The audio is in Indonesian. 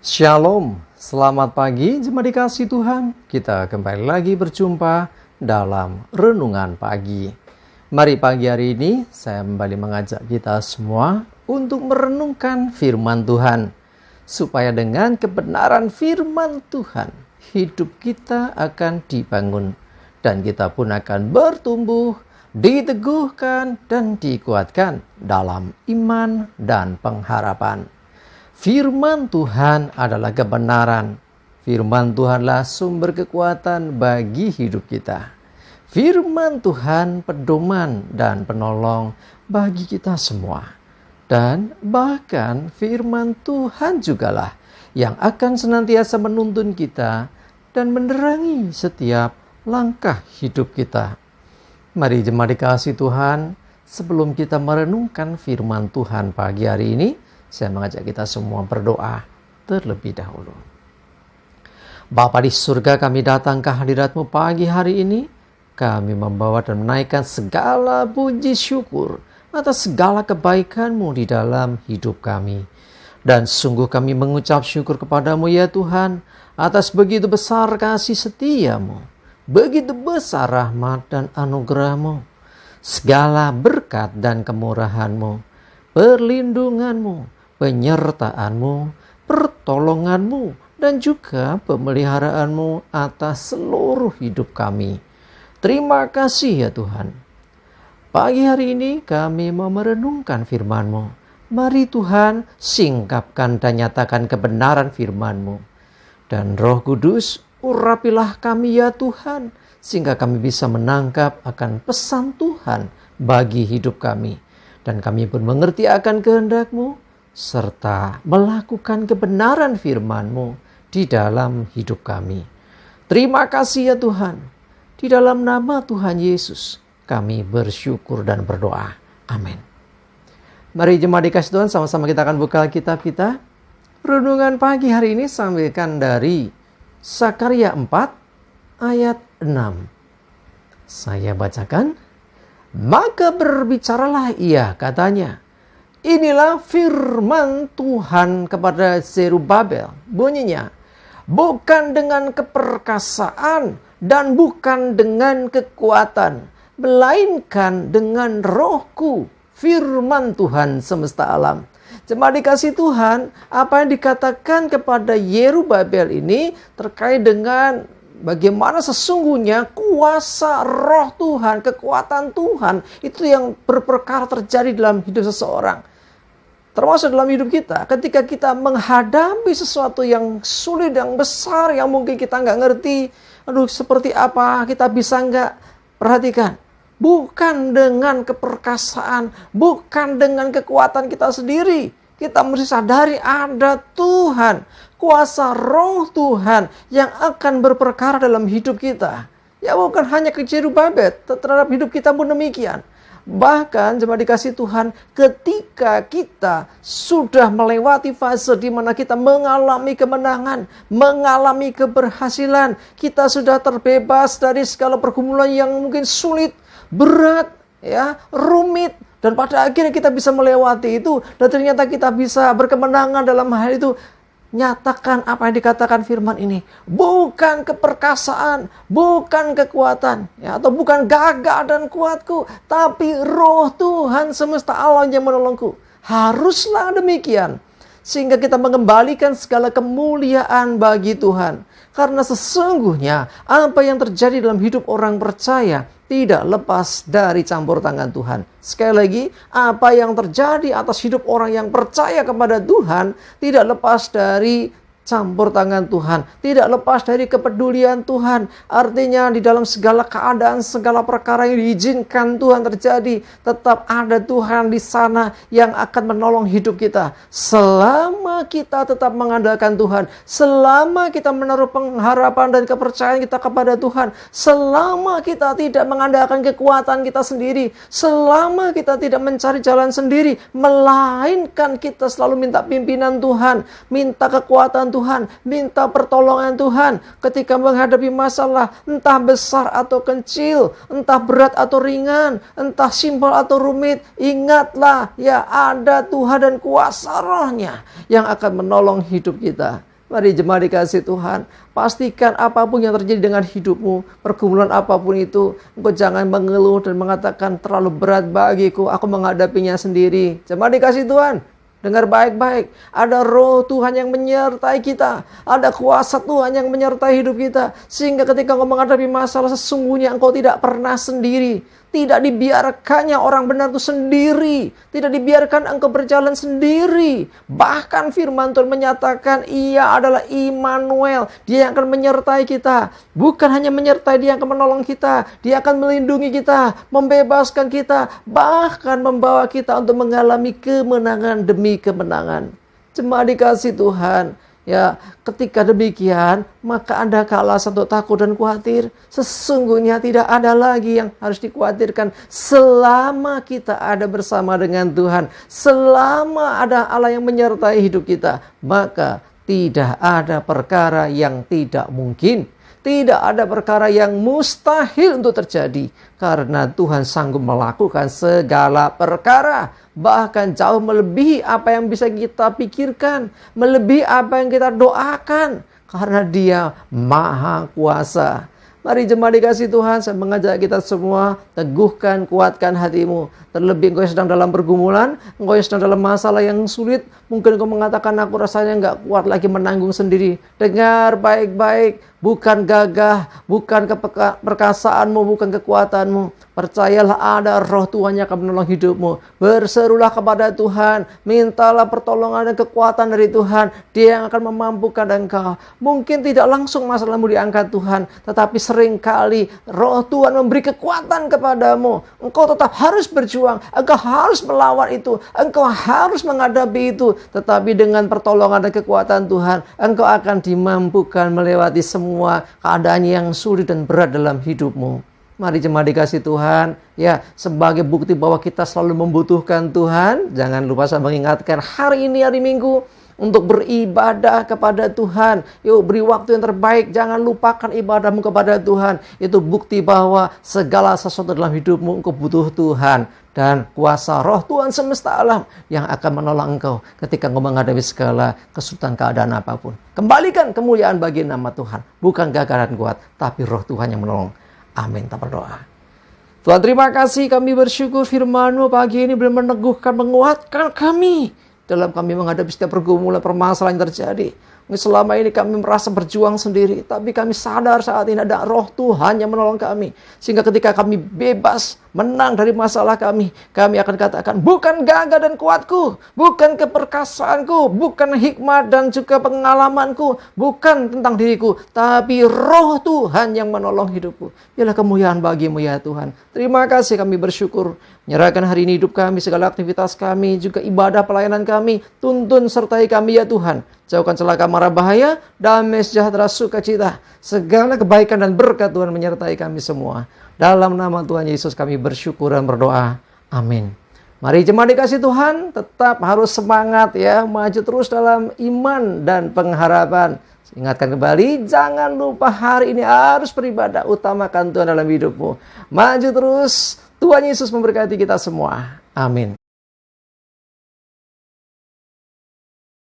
Shalom, selamat pagi jemaat dikasih Tuhan. Kita kembali lagi berjumpa dalam Renungan Pagi. Mari pagi hari ini saya kembali mengajak kita semua untuk merenungkan firman Tuhan. Supaya dengan kebenaran firman Tuhan, hidup kita akan dibangun. Dan kita pun akan bertumbuh, diteguhkan dan dikuatkan dalam iman dan pengharapan. Firman Tuhan adalah kebenaran. Firman Tuhanlah sumber kekuatan bagi hidup kita. Firman Tuhan pedoman dan penolong bagi kita semua. Dan bahkan firman Tuhan jugalah yang akan senantiasa menuntun kita dan menerangi setiap langkah hidup kita. Mari jemaat dikasih Tuhan, sebelum kita merenungkan firman Tuhan pagi hari ini, saya mengajak kita semua berdoa terlebih dahulu. Bapa di surga, kami datang ke hadirat-Mu pagi hari ini. Kami membawa dan menaikkan segala puji syukur atas segala kebaikan-Mu di dalam hidup kami. Dan sungguh kami mengucap syukur kepada-Mu ya Tuhan, atas begitu besar kasih setia-Mu, begitu besar rahmat dan anugerah-Mu, segala berkat dan kemurahan-Mu, perlindungan-Mu, penyertaan-Mu, pertolongan-Mu, dan juga pemeliharaanmu atas seluruh hidup kami. Terima kasih ya Tuhan. Pagi hari ini kami mau merenungkan firman-Mu. Mari Tuhan, singkapkan dan nyatakan kebenaran firman-Mu. Dan Roh Kudus, urapilah kami ya Tuhan, sehingga kami bisa menangkap akan pesan Tuhan bagi hidup kami. Dan kami pun mengerti akan kehendak-Mu, serta melakukan kebenaran firman-Mu di dalam hidup kami. Terima kasih ya Tuhan. Di dalam nama Tuhan Yesus, kami bersyukur dan berdoa. Amin. Mari jemaat dikasih Tuhan, sama-sama kita akan buka kitab kita. Renungan pagi hari ini sampaikan dari Sakarya 4 ayat 6. Saya bacakan. Maka berbicaralah ia, katanya, inilah firman Tuhan kepada Zerubabel. Bunyinya, bukan dengan keperkasaan dan bukan dengan kekuatan, melainkan dengan Rohku, firman Tuhan semesta alam. Jemaat dikasih Tuhan, apa yang dikatakan kepada Zerubabel ini terkait dengan bagaimana sesungguhnya kuasa Roh Tuhan, kekuatan Tuhan itu yang berperkara terjadi dalam hidup seseorang. Termasuk dalam hidup kita, ketika kita menghadapi sesuatu yang sulit, yang besar, yang mungkin kita nggak ngerti, seperti apa, kita bisa nggak perhatikan. Bukan dengan keperkasaan, bukan dengan kekuatan kita sendiri. Kita mesti sadari ada Tuhan, kuasa Roh Tuhan yang akan berperkara dalam hidup kita. Ya bukan hanya ke Zerubabel, terhadap hidup kita pun demikian. Bahkan jemaat dikasih Tuhan, ketika kita sudah melewati fase di mana kita mengalami kemenangan, mengalami keberhasilan, kita sudah terbebas dari segala pergumulan yang mungkin sulit, berat, rumit, dan pada akhirnya kita bisa melewati itu, dan ternyata kita bisa berkemenangan dalam hal itu. Nyatakan apa yang dikatakan firman ini. Bukan keperkasaan, bukan kekuatan, atau bukan gagah dan kuatku, tapi Roh Tuhan semesta alam yang menolongku. Haruslah demikian, sehingga kita mengembalikan segala kemuliaan bagi Tuhan. Karena sesungguhnya apa yang terjadi dalam hidup orang percaya tidak lepas dari campur tangan Tuhan. Sekali lagi, apa yang terjadi atas hidup orang yang percaya kepada Tuhan tidak lepas dari campur tangan Tuhan, tidak lepas dari kepedulian Tuhan. Artinya di dalam segala keadaan, segala perkara yang diizinkan Tuhan terjadi, tetap ada Tuhan di sana yang akan menolong hidup kita. Selama kita tetap mengandalkan Tuhan, selama kita menaruh pengharapan dan kepercayaan kita kepada Tuhan, selama kita tidak mengandalkan kekuatan kita sendiri, selama kita tidak mencari jalan sendiri, melainkan kita selalu minta pimpinan Tuhan, minta kekuatan Tuhan, minta pertolongan Tuhan ketika menghadapi masalah, entah besar atau kecil, entah berat atau ringan, entah simpel atau rumit. Ingatlah, ya ada Tuhan dan kuasa Rohnya yang akan menolong hidup kita. Mari jemaat dikasih Tuhan, pastikan apapun yang terjadi dengan hidupmu, pergumulan apapun itu, engkau jangan mengeluh dan mengatakan terlalu berat bagiku, aku menghadapinya sendiri. Jemaat dikasih Tuhan, dengar baik-baik, ada roh Tuhan yang menyertai kita, ada kuasa Tuhan yang menyertai hidup kita, sehingga ketika engkau menghadapi masalah, sesungguhnya engkau tidak pernah sendiri. Tidak dibiarkannya orang benar itu sendiri. Tidak dibiarkan engkau berjalan sendiri. Bahkan firman Tuhan menyatakan Ia adalah Immanuel. Dia yang akan menyertai kita. Bukan hanya menyertai, Dia yang akan menolong kita. Dia akan melindungi kita, membebaskan kita, bahkan membawa kita untuk mengalami kemenangan demi kemenangan. Jemaat dikasih Tuhan, ya, ketika demikian, maka Anda alasan untuk takut dan khawatir. Sesungguhnya tidak ada lagi yang harus dikhawatirkan selama kita ada bersama dengan Tuhan. Selama ada Allah yang menyertai hidup kita, maka tidak ada perkara yang tidak mungkin. Tidak ada perkara yang mustahil untuk terjadi. Karena Tuhan sanggup melakukan segala perkara. Bahkan jauh melebihi apa yang bisa kita pikirkan. Melebihi apa yang kita doakan. Karena Dia Maha Kuasa. Mari jemaat dikasih Tuhan, saya mengajak kita semua, teguhkan, kuatkan hatimu. Terlebih engkau yang sedang dalam pergumulan, engkau yang sedang dalam masalah yang sulit, mungkin engkau mengatakan, aku rasanya nggak kuat lagi menanggung sendiri. Dengar baik-baik, bukan gagah, bukan perkasaanmu, bukan kekuatanmu. Percayalah ada roh Tuhan yang akan menolong hidupmu. Berserulah kepada Tuhan, mintalah pertolongan dan kekuatan dari Tuhan. Dia yang akan memampukan engkau. Mungkin tidak langsung masalahmu diangkat Tuhan, tetapi seringkali roh Tuhan memberi kekuatan kepadamu. Engkau tetap harus berjuang, engkau harus melawan itu, engkau harus menghadapi itu. Tetapi dengan pertolongan dan kekuatan Tuhan, engkau akan dimampukan melewati semua keadaan yang sulit dan berat dalam hidupmu. Mari jemaat dikasih Tuhan, ya, sebagai bukti bahwa kita selalu membutuhkan Tuhan, jangan lupa saya mengingatkan hari ini hari Minggu untuk beribadah kepada Tuhan. Yuk, beri waktu yang terbaik, jangan lupakan ibadahmu kepada Tuhan. Itu bukti bahwa segala sesuatu dalam hidupmu engkau butuh Tuhan. Dan kuasa roh Tuhan semesta alam yang akan menolong engkau ketika engkau menghadapi segala kesulitan keadaan apapun. Kembalikan kemuliaan bagi nama Tuhan. Bukan gagaran kuat, tapi roh Tuhan yang menolong. Amin. Kita berdoa. Tuhan, terima kasih, kami bersyukur firman-Mu pagi ini benar meneguhkan, menguatkan kami dalam kami menghadapi setiap pergumulan, permasalahan yang terjadi. Selama ini kami merasa berjuang sendiri, tapi kami sadar saat ini ada roh Tuhan yang menolong kami. Sehingga ketika kami bebas, menang dari masalah kami akan katakan, bukan gagah dan kuatku, bukan keperkasaanku, bukan hikmat dan juga pengalamanku, bukan tentang diriku, tapi roh Tuhan yang menolong hidupku. Biarlah kemuliaan bagi-Mu ya Tuhan. Terima kasih, kami bersyukur. Menyerahkan hari ini hidup kami, segala aktivitas kami, juga ibadah pelayanan kami. Tuntun sertai kami ya Tuhan. Jauhkan celaka mara bahaya, damai sejahtera sukacita. Segala kebaikan dan berkat Tuhan menyertai kami semua. Dalam nama Tuhan Yesus kami bersyukur dan berdoa. Amin. Mari jemaat dikasih Tuhan, tetap harus semangat ya. Maju terus dalam iman dan pengharapan. Ingatkan kembali, jangan lupa hari ini harus beribadah. Utamakan Tuhan dalam hidupmu. Maju terus. Tuhan Yesus memberkati kita semua. Amin.